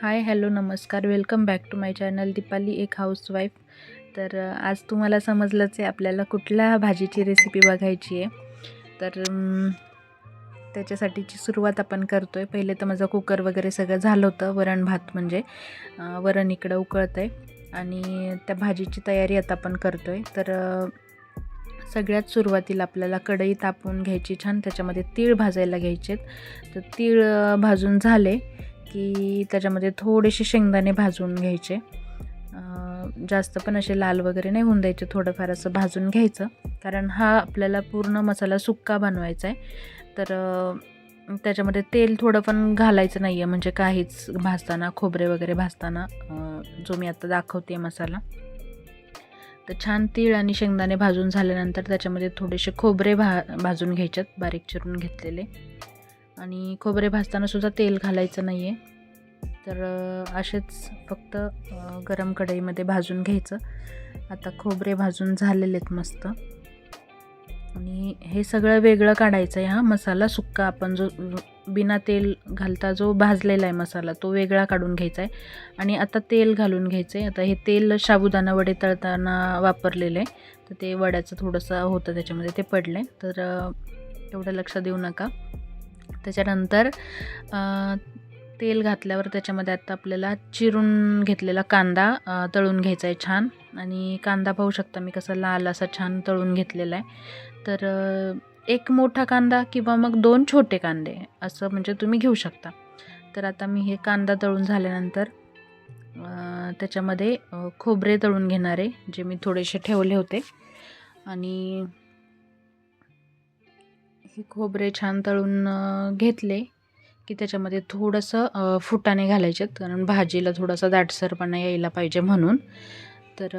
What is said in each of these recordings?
हाय hello नमस्कार welcome back to my channel Deepali एक housewife. तर आज तुम्हाला समजलंच आहे आपल्याला कुठल्या भाजीची रेसिपी बघायची आहे. तर त्याच्यासाठीची सुरुवात आपण करतो आहे. पहिले तर माझं कुकर वगैरे सगळं झालं होतं. वरण भात म्हणजे वरण इकडं उकळतं आहे आणि त्या भाजीची तयारी आता आपण करतो आहे. तर सगळ्यात सुरुवातीला आपल्याला कढई तापवून घ्यायची छान, त्याच्यामध्ये तीळ भाजायला घ्यायचे. तर तीळ भाजून झाले की त्याच्यामध्ये थोडेसे शेंगदाणे भाजून घ्यायचे. जास्त पण असे लाल वगैरे नाही होऊन द्यायचे, थोडंफार असं भाजून घ्यायचं, कारण हा आपल्याला पूर्ण मसाला सुक्का बनवायचा आहे. तर त्याच्यामध्ये तेल थोडं पण घालायचं नाही आहे, म्हणजे काहीच भाजताना, खोबरे वगैरे भाजताना जो मी आता दाखवते मसाला. तर छान तीळ आणि शेंगदाणे भाजून झाल्यानंतर त्याच्यामध्ये थोडेसे खोबरे भाजून घ्यायच्यात, बारीक चिरून घेतलेले. आणि खोबरे भाजताना सुद्धा तेल घालायचं नाही आहे. तर असेच फक्त गरम कढईमध्ये भाजून घ्यायचं. आता खोबरे भाजून झालेले आहेत मस्त. आणि हे सगळं वेगळं काढायचं आहे. हा मसाला सुक्का आपण जो बिना तेल घालता जो भाजलेला आहे मसाला, तो वेगळा काढून घ्यायचा आहे. आणि आता तेल घालून घ्यायचं आहे. आता हे तेल साबुदाणा वडे तळताना वापरलेलं आहे, तर ते वड्याचं थोडंसं होतं त्याच्यामध्ये, ते पडलं आहे. तर एवढं लक्ष देऊ नका. त्याच्यानंतर तेल घातल्यावर त्याच्यामध्ये आता आपल्याला चिरून घेतलेला कांदा तळून घ्यायचा आहे छान. आणि कांदा पाहू शकता मी कसा लाल असा छान तळून घेतलेला आहे. तर एक मोठा कांदा किंवा मग 2 छोटे कांदे असं म्हणजे तुम्ही घेऊ शकता. तर आता मी हे कांदा तळून झाल्यानंतर त्याच्यामध्ये खोबरे तळून घेणार आहे, जे मी थोडेसे ठेवले होते. आणि हे खोबरे छान तळून घेतले की त्याच्यामध्ये थोडंसं फुटाणे घालायचे, कारण भाजीला थोडासा दाटसरपणा यायला पाहिजे म्हणून. तर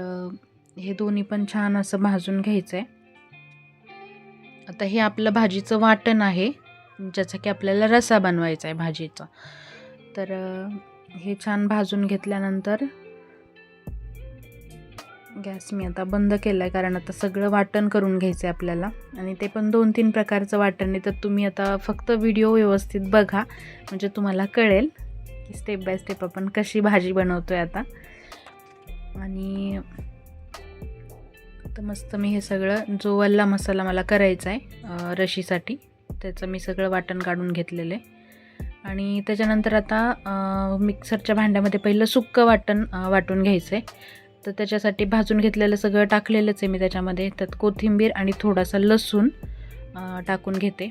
हे दोन्ही पण छान असं भाजून घ्यायचं आहे. आता हे आपलं भाजीचं वाटण आहे, ज्याचा की आपल्याला रस्सा बनवायचा आहे भाजीचा. तर हे छान भाजून घेतल्यानंतर गॅस मी आता बंद केला आहे, कारण आता सगळं वाटण करून घ्यायचं आहे आपल्याला. आणि ते पण 2-3 प्रकारचं वाटण आहे. तर तुम्ही आता फक्त व्हिडिओ व्यवस्थित बघा, म्हणजे तुम्हाला कळेल की स्टेप बाय स्टेप आपण कशी भाजी बनवतो आहे आता. आणि तर मस्त मी हे सगळं, जो वल्ला मसाला मला करायचा आहे रशीसाठी, त्याचं मी सगळं वाटण काढून घेतलेलं आहे. आणि त्याच्यानंतर आता मिक्सरच्या भांड्यामध्ये पहिलं सुक्कं वाटण वाटून घ्यायचं आहे. तर त्याच्यासाठी भाजून घेतलेलं सगळं टाकलेलंच आहे मी त्याच्यामध्ये. त्यात कोथिंबीर आणि थोडासा लसूण टाकून घेते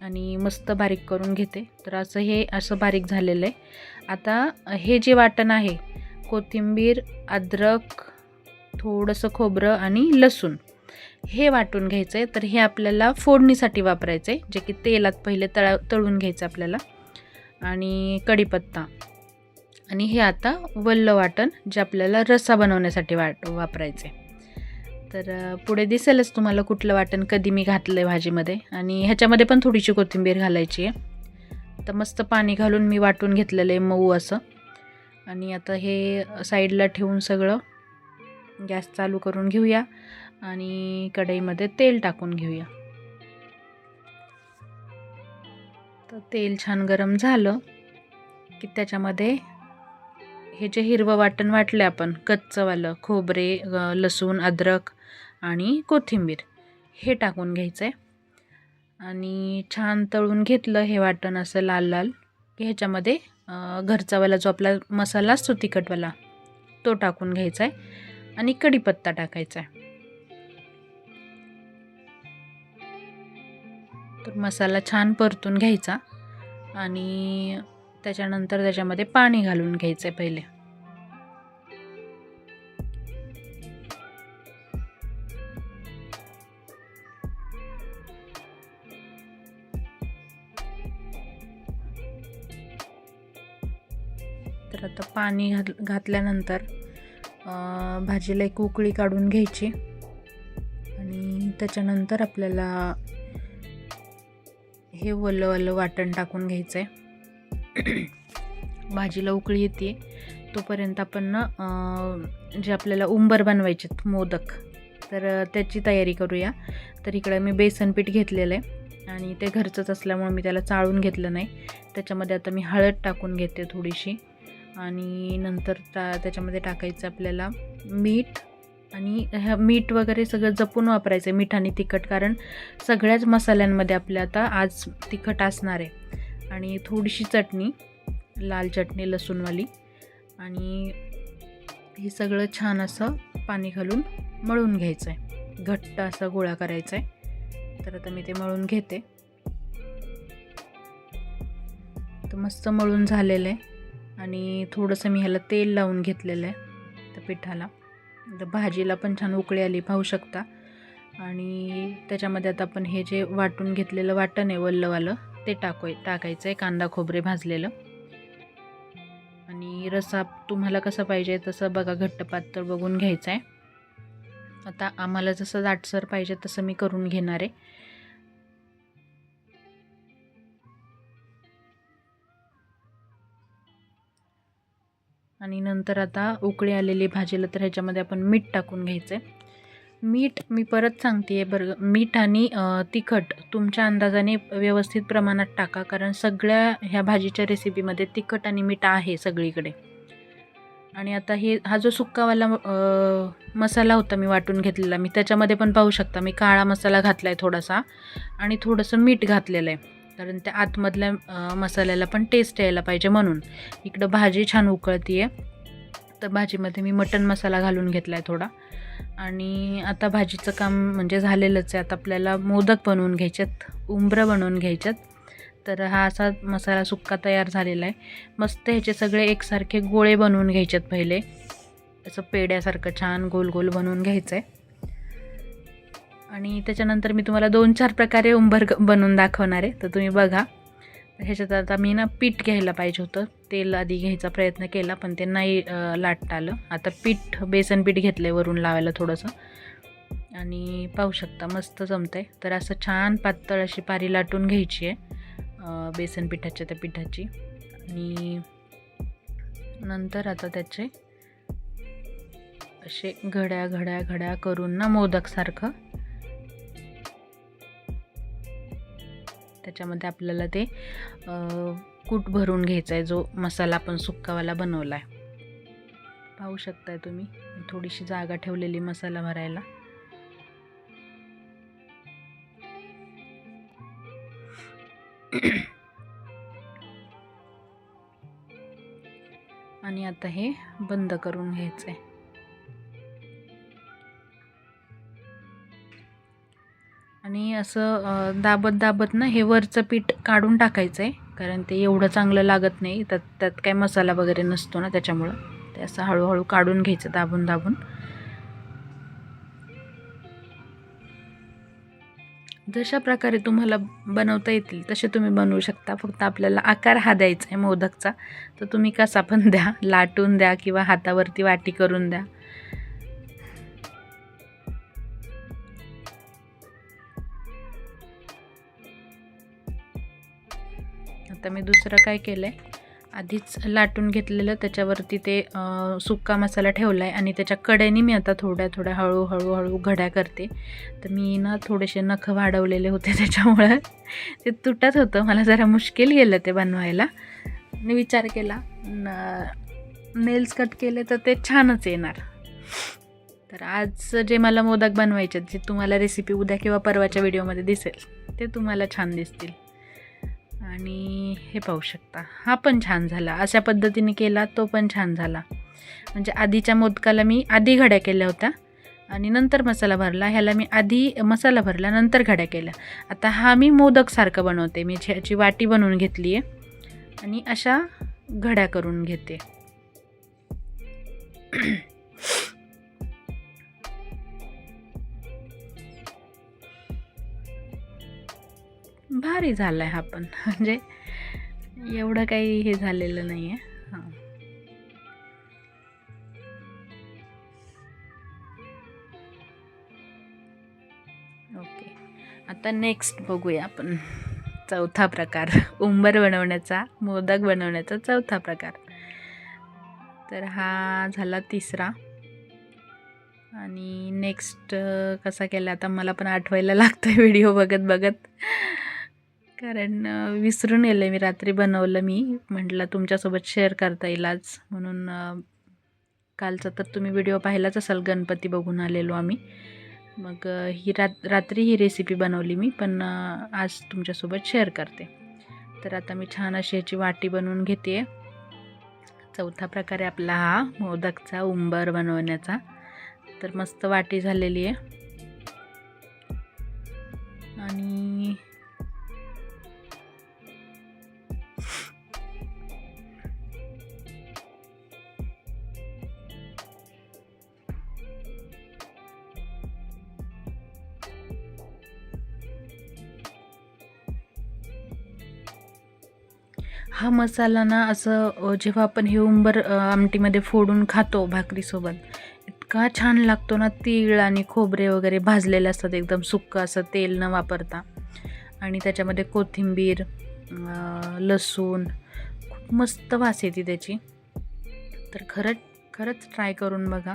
आणि मस्त बारीक करून घेते. तर हे असं बारीक झालेलं आहे. आता हे जे वाटण आहे, कोथिंबीर, अद्रक, थोडंसं खोबरं आणि लसूण, हे वाटून घ्यायचं आहे. तर हे आपल्याला फोडणीसाठी वापरायचं आहे, जे की तेलात पहिले तळून घ्यायचं आपल्याला. आणि कढीपत्ता. आणि हे आता वल्लं वाटण, जे आपल्याला रस्सा बनवण्यासाठी वापरायचं आहे. तर पुढे दिसेलच तुम्हाला कुठलं वाटण कधी मी घातलं आहे भाजीमध्ये. आणि ह्याच्यामध्ये पण थोडीशी कोथिंबीर घालायची आहे. तर मस्त पाणी घालून मी वाटून घेतलेलं आहे मऊ असं. आणि आता हे साईडला ठेवून सगळं गॅस चालू करून घेऊया आणि कढईमध्ये तेल टाकून घेऊया. तर तेल छान गरम झालं की त्याच्यामध्ये हे जे हिरवं वाटण वाटलं आपण, कच्चंवालं खोबरे, लसूण, अद्रक आणि कोथिंबीर, हे टाकून घ्यायचं आहे. आणि छान तळून घेतलं हे वाटण असं लाल लाल की ह्याच्यामध्ये घरचावाला जो आपला मसाला असतो तिखटवाला, तो टाकून घ्यायचा आहे. आणि कढीपत्ता टाकायचा आहे. तर मसाला छान परतून घ्यायचा आणि त्याच्यानंतर त्याच्यामध्ये पाणी घालून घ्यायचं आहे पहिले. तर आता पाणी घातल्यानंतर भाजीला एक उकळी काढून घ्यायची. आणि त्याच्यानंतर आपल्याला हे वल्लं वाटण टाकून घ्यायचं आहे. भाजीला उकळी येते तोपर्यंत आपण जे आपल्याला उंबर बनवायचे मोदक, तर त्याची तयारी करूया. तर इकडं मी बेसन पीठ घेतलेलं आहे आणि ते घरचंच असल्यामुळे मी त्याला चाळून घेतलं नाही. त्याच्यामध्ये आता मी हळद टाकून घेते थोडीशी, आणि नंतर त्याच्यामध्ये टाकायचं आपल्याला मीठ. आणि मीठ वगैरे सगळं जपून वापरायचं आहे, मीठ आणि तिखट, कारण सगळ्याच मसाल्यांमध्ये आपल्या आता आज तिखट असणार आहे. आणि थोडीशी चटणी, लाल चटणी लसूणवाली. आणि हे सगळं छान असं पाणी घालून मळून घ्यायचं आहे, घट्ट असा गोळा करायचा आहे. तर आता मी ते मळून घेते. तर मस्त मळून झालेलं आहे. आणि थोडंसं मी ह्याला तेल लावून घेतलेलं आहे त्या पिठाला. तर भाजीला पण छान उकळी आली, पाहू शकता. आणि त्याच्यामध्ये आता आपण हे जे वाटून घेतलेलं वाटण आहे वल्लवालं, ते टाकायचं आहे, कांदा खोबरे भाजलेलं. आणि रस्सा तुम्हाला कसं पाहिजे तसं बघा, घट्ट पातळ बघून घ्यायचं आहे. आता आम्हाला जसं दाटसर पाहिजे तसं मी करून घेणार आहे. आणि नंतर आता उकळी आलेली भाजीला तर ह्याच्यामध्ये आपण मीठ टाकून घ्यायचं आहे. मीठ मी परत सांगते आहे बरं, मीठ आणि तिखट तुमच्या अंदाजाने व्यवस्थित प्रमाणात टाका, कारण सगळ्या ह्या भाजीच्या रेसिपीमध्ये तिखट आणि मीठ आहे सगळीकडे. आणि आता हा जो सुक्कावाला मसाला होता मी वाटून घेतलेला, मी त्याच्यामध्ये पण पाहू शकता मी काळा मसाला घातला आहे थोडासा, आणि थोडंसं मीठ घातलेलं आहे, कारण त्या आतमधल्या मसाल्याला पण टेस्ट यायला पाहिजे म्हणून. इकडं भाजी छान उकळती आहे, तर भाजीमध्ये मी मटण मसाला घालून घेतला आहे थोडा. आणि आता भाजीचं काम म्हणजे झालेलंच आहे. आता आपल्याला मोदक बनवून घ्यायच्यात, उंबरं बनवून घ्यायच्यात. तर हा असा मसाला सुक्का तयार झालेला आहे. मस्त ह्याचे सगळे एकसारखे गोळे बनवून घ्यायच्यात पहिले, असं पेड्यासारखं छान गोल गोल बनवून घ्यायचं आहे. आणि त्याच्यानंतर मी तुम्हाला 2-4 प्रकारे बनवून दाखवणार आहे, तर तुम्ही बघा. ह्याच्यात आता मी पीठ घ्यायला पाहिजे होतं, तेल आधी घ्यायचा प्रयत्न केला पण ते नाही लाटता आलं. आता बेसन पीठ घेतलं आहे वरून लावायला थोडंसं, आणि पाहू शकता मस्त जमतं आहे. तर असं छान पातळ अशी पारी लाटून घ्यायची आहे बेसन पिठाच्या त्या पिठाची. आणि नंतर आता त्याचे असे घड्या घड्या घड्या करून मोदकसारखं त्याच्यामध्ये आपल्याला ते कूट भरून घ्यायचा आहे, जो मसाला आपण सुक्कावाला बनवला आहे. पाहू शकताय तुम्ही, थोडीशी जागा ठेवलेली मसाला भरायला. आणि आता हे बंद करून घ्यायचं आहे. आणि असं दाबत हे वरचं पीठ काढून टाकायचं आहे, कारण ते एवढं चांगलं लागत नाही, त्यात काय मसाला वगैरे नसतो ना, त्याच्यामुळं ते असं हळूहळू काढून घ्यायचं दाबून. जशा प्रकारे तुम्हाला बनवता येतील तसे तुम्ही बनवू शकता. फक्त आपल्याला आकार हा द्यायचा आहे मोदकचा, तर तुम्ही कसा पण द्या, लाटून द्या किंवा हातावरती वाटी करून द्या. आता मी दुसरं काय केलं आहे, आधीच लाटून घेतलेलं त्याच्यावरती ते सुक्का मसाला ठेवला आहे, आणि त्याच्या कडेने मी आता थोड्या हळूहळू घड्या करते. तर मी थोडेसे नख वाढवलेले होते, त्याच्यामुळं ते तुटत होतं, मला जरा मुश्किल गेलं ते बनवायला. मी विचार केला नेल्स कट केले तर ते छानच येणार. तर आज जे मला मोदक बनवायचे, जे तुम्हाला रेसिपी उद्या किंवा परवाच्या व्हिडिओमध्ये दिसेल, ते तुम्हाला छान दिसतील. आणि हे पाहू शकता, हा पण छान झाला. अशा पद्धतीने केला तो पण छान झाला. म्हणजे आधीच्या मोदकाला मी आधी घड्या केल्या होत्या आणि नंतर मसाला भरला, ह्याला मी आधी मसाला भरला नंतर घड्या केल्या. आता हा मी मोदकसारखं बनवते. मी ह्याची वाटी बनवून घेतली आहे आणि अशा घड्या करून घेते. भारी झाला आहे हा पण, म्हणजे एवढं काही हे झालेलं नाही आहे. हां, ओके. आता नेक्स्ट बघूया आपण चौथा प्रकार, उंबर बनवण्याचा, मोदक बनवण्याचा चौथा प्रकार. तर हा झाला तिसरा. आणि नेक्स्ट कसा केला आता मला पण आठवायला लागतं आहे व्हिडिओ बघत. कारण विसरून गेले मी, रात्री बनवलं मी, म्हटलं तुमच्यासोबत शेअर करता येईल आज म्हणून. कालचा तर तुम्ही व्हिडिओ पाहिलाच असाल, गणपती बघून आलेलो आम्ही. मग ही रात्री ही रेसिपी बनवली मी, पण आज तुमच्यासोबत शेअर करते. तर आता मी छान अशी याची वाटी बनवून घेते. चौथा प्रकारे आपला हा मोदकचा उंबर बनवण्याचा. तर मस्त वाटी झालेली आहे. आणि हा मसाला ना असं जेव्हा आपण हे उंबर आमटीमध्ये फोडून खातो भाकरीसोबत, इतका छान लागतो ना. तीळ आणि खोबरे वगैरे भाजलेले असतात, एकदम सुक्कं असं तेल न वापरता. आणि त्याच्यामध्ये कोथिंबीर, लसूण, खूप मस्त वास येते त्याची. तर खरंच ट्राय करून बघा.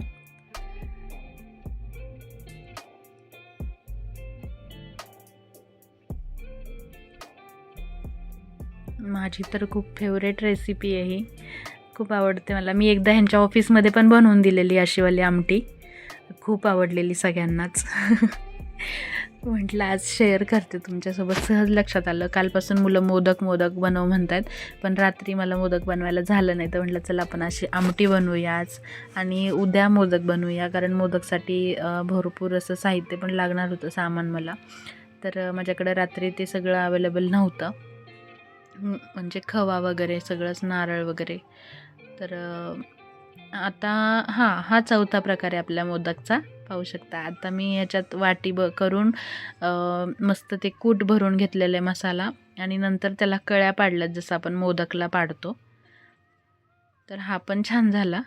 माझी तर खूप फेवरेट रेसिपी आहे ही, खूप आवडते मला. मी एकदा ह्यांच्या ऑफिसमध्ये पण बनवून दिलेली अशीवाली आमटी, खूप आवडलेली सगळ्यांनाच. म्हटलं आज शेअर करते तुमच्यासोबत. सहज लक्षात आलं, कालपासून मुलं मोदक बनव म्हणतात, पण रात्री मला मोदक बनवायला झालं नाही. तर म्हटलं चला आपण अशी आमटी बनवूया आज, आणि उद्या मोदक बनवूया, कारण मोदकसाठी भरपूर असं साहित्य पण लागणार होतं, सामान मला. तर माझ्याकडे रात्री ते सगळं अवेलेबल नव्हतं, म्हणजे खवा वगैरे सगळंच, नारळ वगैरे. तर आता हा चौथा प्रकार आहे आपल्या मोदकचा, पाहू शकता. आता मी ह्याच्यात वाटी करून मस्त ते कूट भरून घेतलेलं आहे मसाला, आणि नंतर त्याला कळ्या पाडल्यात जसं आपण मोदकला पाडतो. तर हा पण छान झाला.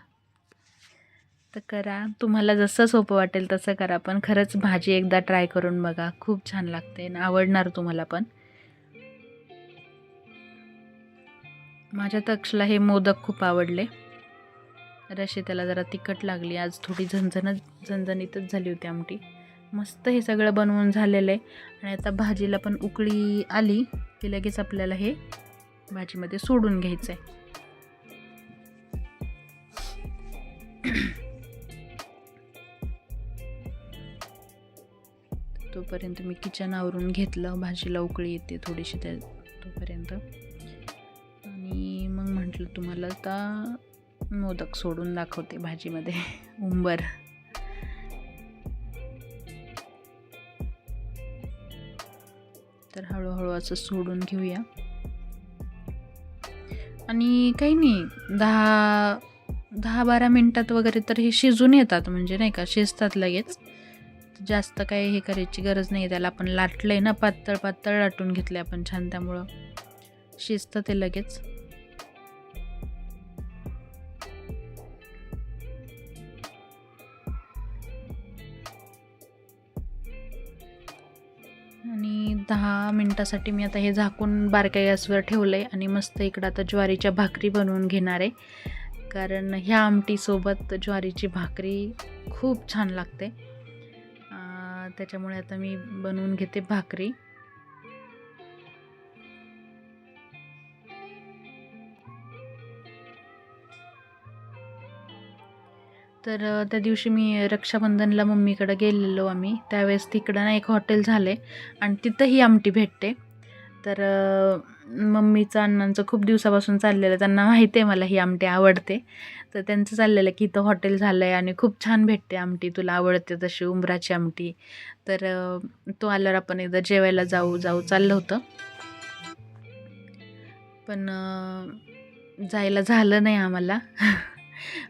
तर करा, तुम्हाला जसं सोपं वाटेल तसं करा, पण खरंच भाजी एकदा ट्राय करून बघा, खूप छान लागते आणि आवडणार तुम्हाला पण. माझ्या तक्षला हे मोदक खूप आवडले. रशी त्याला जरा तिखट लागली आज, थोडी झणझणीतच झाली होती आमटी. मस्त हे सगळं बनवून झालेलं आहे. आणि आता भाजीला पण उकळी आली की लगेच आपल्याला हे भाजीमध्ये सोडून घ्यायचं आहे. तोपर्यंत मी किचन आवरून घेतलं, भाजीला उकळी येते थोडीशी तोपर्यंत. आणि मग म्हटलं तुम्हाला आता मोदक सोडून दाखवते भाजीमध्ये, उंबर. तर हळूहळू असं सोडून घेऊया. आणि काही नाही, 10-12 मिनटात वगैरे तर हे शिजून येतात, म्हणजे नाही का, शिजतात लगेच. जास्त काही हे करायची गरज नाही. त्याला आपण लाटलंय ना, पातळ लाटून घेतले आपण छान, त्यामुळं शिजतं ते लगेच. आणि 10 मिनटासाठी मी आता हे झाकून बारक्या गॅसवर ठेवलं आहे. आणि मस्त इकडं आता ज्वारीच्या भाकरी बनवून घेणार आहे, कारण ह्या आमटीसोबत ज्वारीची भाकरी खूप छान लागते. त्याच्यामुळे आता मी बनवून घेते भाकरी. तर त्या दिवशी मी रक्षाबंधनला मम्मीकडे गेलेलो आम्ही, त्यावेळेस तिकडं ना एक हॉटेल झाले आणि तिथं ही आमटी भेटते. तर मम्मीचं अण्णांचं खूप दिवसापासून चाललेलं, त्यांना माहिती आहे मला ही आमटी आवडते. तर त्यांचं चाललेलं की इथं हॉटेल झालं आहे आणि खूप छान भेटते आमटी, तुला आवडते तशी उंबराची आमटी. तर तो आल्यावर आपण एकदा जेवायला जाऊ चाललं होतं, पण जायला झालं नाही आम्हाला.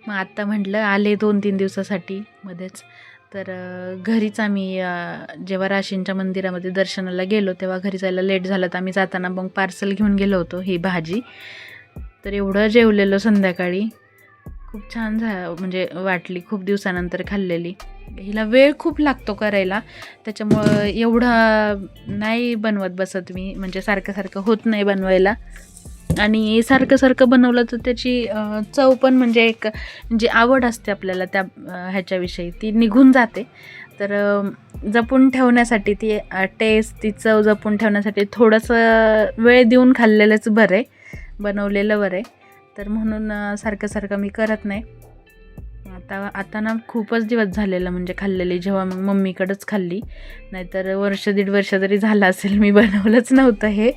मग आत्ता म्हटलं आले 2-3 दिवसासाठी मध्येच. तर घरीच आम्ही जेव्हा राशींच्या मंदिरामध्ये दर्शनाला गेलो तेव्हा घरी जायला लेट झालं, तर आम्ही जाताना मग पार्सल घेऊन गेलो होतो ही भाजी. तर एवढं जेवलेलो संध्याकाळी, खूप छान म्हणजे वाटली, खूप दिवसानंतर खाल्लेली. हिला वेळ खूप लागतो करायला, त्याच्यामुळं एवढं नाही बनवत बसत मी, म्हणजे सारखं होत नाही बनवायला. आणि सारखं बनवलं तर त्याची चव पण, म्हणजे एक जी आवड असते आपल्याला त्या ह्याच्याविषयी ती निघून जाते. तर जपून ठेवण्यासाठी ती टेस्ट, ती चव जपून ठेवण्यासाठी थोडंसं वेळ देऊन खाल्लेलंच बरं आहे, बनवलेलं बरं आहे. तर म्हणून सारखं मी करत नाही. आता ना खूपच दिवस झालेलं म्हणजे खाल्लेली, जेव्हा मग मम्मीकडंच खाल्ली, नाहीतर वर्ष दीड वर्ष तरी झालं असेल मी बनवलंच नव्हतं हे.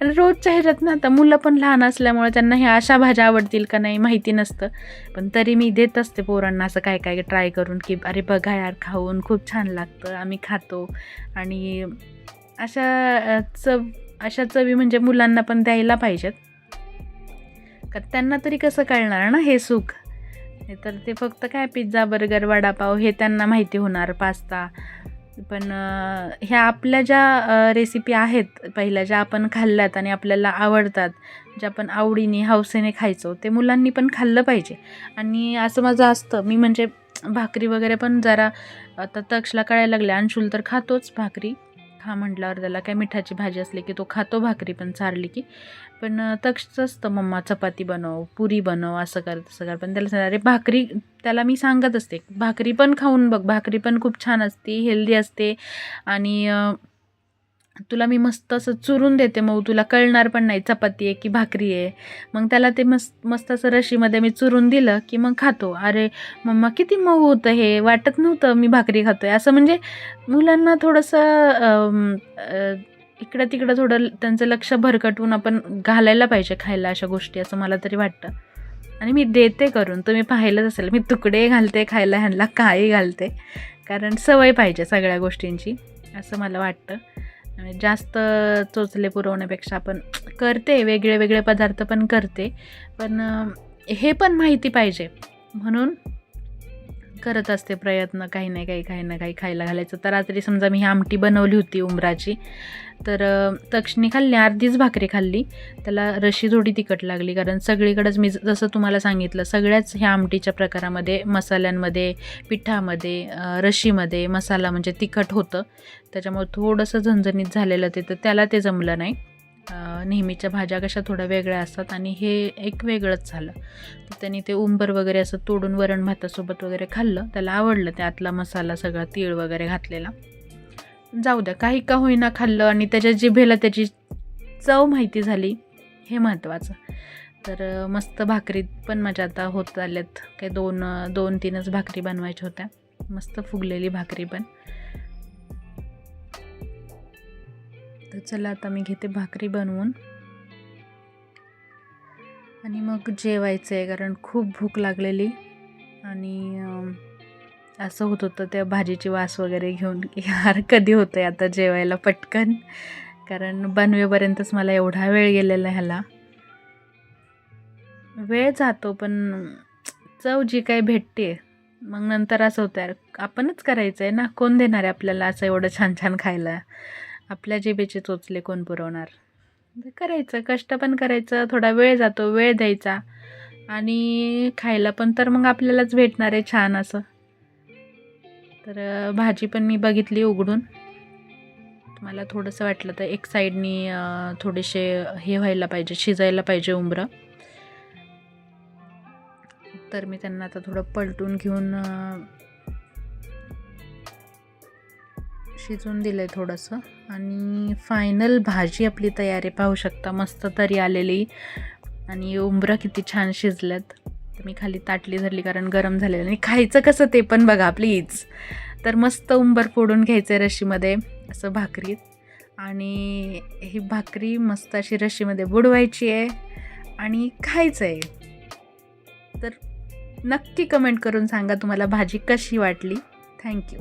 आणि रोजच्या ह्याच्यात ना आता मुलं पण लहान असल्यामुळे त्यांना ह्या अशा भाज्या आवडतील का नाही माहिती नसतं, पण तरी मी देत असते पोरांना असं काय काय ट्राय करून, की अरे बघा यार, खाऊन खूप छान लागतं, आम्ही खातो. आणि अशा चवी म्हणजे मुलांना पण द्यायला पाहिजेत, का त्यांना तरी कसं कळणार ना हे सुख. हे तर ते फक्त काय पिझ्झा, बर्गर, वडापाव हे त्यांना माहिती होणार, पास्ता. पण ह्या आपल्या ज्या रेसिपी आहेत पहिल्या, ज्या आपण खाल्ल्यात आणि आपल्याला आवडतात, ज्या आपण आवडीने हौसेने खायचो, ते मुलांनी पण खाल्लं पाहिजे. आणि असं माझं असतं, मी म्हणजे भाकरी वगैरे पण जरा आता तक्षला कळायला लागले. अंशुल तर खातोच भाकरी, खा म्हटल्यावर त्याला काय मिठाची भाजी असली की तो खातो भाकरी पण चारली की. पण तक्षच असतं, मम्मा चपाती बनव, पुरी बनव, असं कर तसं कर. पण त्याला अरे भाकरी, त्याला मी सांगत असते भाकरी पण खाऊन बघ, भाकरी पण खूप छान असते, हेल्दी असते. आणि तुला मी मस्त असं चुरून देते, मग तुला कळणार पण नाही चपाती आहे की भाकरी आहे. मग त्याला ते मस्त असं रशीमध्ये मी चुरून दिलं की मग खातो. अरे मम्मा किती मऊ होतं हे, वाटत नव्हतं मी भाकरी खातोय असं. म्हणजे मुलांना थोडंसं इकडं तिकडं थोडं त्यांचं लक्ष भरकटवून आपण घालायला पाहिजे खायला अशा गोष्टी, असं मला तरी वाटतं. आणि मी देते करून, तुम्ही पाहिलंच असेल, मी तुकडे घालते खायला, ह्यांना काही घालते, कारण सवय पाहिजे सगळ्या गोष्टींची, असं मला वाटतं. आणि जास्त चोचले पुरवण्यापेक्षा आपण करते, वेगळे वेगळे पदार्थ पण करते, पण हे पण माहिती पाहिजे म्हणून करत असते प्रयत्न, काही ना काही खायला घालायचं. तर रात्री समजा मी ही आमटी बनवली होती उंबराची, तर तक्षनी खाल्ली, अर्धीच भाकरी खाल्ली. त्याला रशी थोडी तिखट लागली, कारण सगळीकडेच मी जसं तुम्हाला सांगितलं, सगळ्याच ह्या आमटीच्या प्रकारामध्ये, मसाल्यांमध्ये, पिठामध्ये, रशीमध्ये मसाला म्हणजे तिखट होतं, त्याच्यामुळे थोडंसं झणझणीत झालेलं ते, तर त्याला ते जमलं नाही. नेहमीच्या भाज्या कशा थोड्या वेगळ्या असतात आणि हे एक वेगळंच झालं. तर त्यांनी ते उंबर वगैरे असं तोडून वरण भातासोबत वगैरे खाल्लं, त्याला आवडलं, त्यातला मसाला सगळा, तीळ वगैरे घातलेला. जाऊ द्या, काही का होईना खाल्लं आणि त्याच्या जिभेला त्याची चव माहिती झाली, हे महत्त्वाचं. तर मस्त भाकरीत पण माझ्या आता होत आल्यात, काही 2-3च भाकरी बनवायच्या होत्या, मस्त फुगलेली भाकरी पण. तर चला आता मी घेते भाकरी बनवून आणि मग जेवायचं आहे, कारण खूप भूक लागलेली. आणि असं होत होतं त्या भाजीची वास वगैरे घेऊन, की यार कधी होतं आहे आता जेवायला पटकन, कारण बनवेपर्यंतच मला एवढा वेळ गेलेला ह्याला. वेळ जातो पण चव जी काही भेटते, मग नंतर असं होतं यार आपणच करायचं आहे ना, कोण देणार आहे आपल्याला असं एवढं छान छान खायला, आपल्या जिभेचे चोचले कोण पुरवणार. करायचं, कष्ट पण करायचं, थोडा वेळ जातो, वेळ द्यायचा, आणि खायला पण तर मग आपल्यालाच भेटणार आहे छान असं. तर भाजी पण मी बघितली उघडून, मला थोडंसं वाटलं तर एक साईडनी थोडेसे हे व्हायला पाहिजे, शिजायला पाहिजे उंबरं. तर मी त्यांना आता थोडं पलटून घेऊन शिजवून दिलं आहे थोडंसं. आणि फायनल भाजी आपली तयारी पाहू शकता, मस्त तरी आलेली, आणि उंबरं किती छान शिजल्यात. तर मी खाली ताटली धरली कारण गरम झालेलं, आणि खायचं कसं ते पण बघा प्लीज. तर मस्त उंबर फोडून घ्यायचं आहे रशीमध्ये असं भाकरीत, आणि ही भाकरी मस्त अशी रशीमध्ये बुडवायची आहे आणि खायचं आहे. तर नक्की कमेंट करून सांगा तुम्हाला भाजी कशी वाटली. थँक्यू.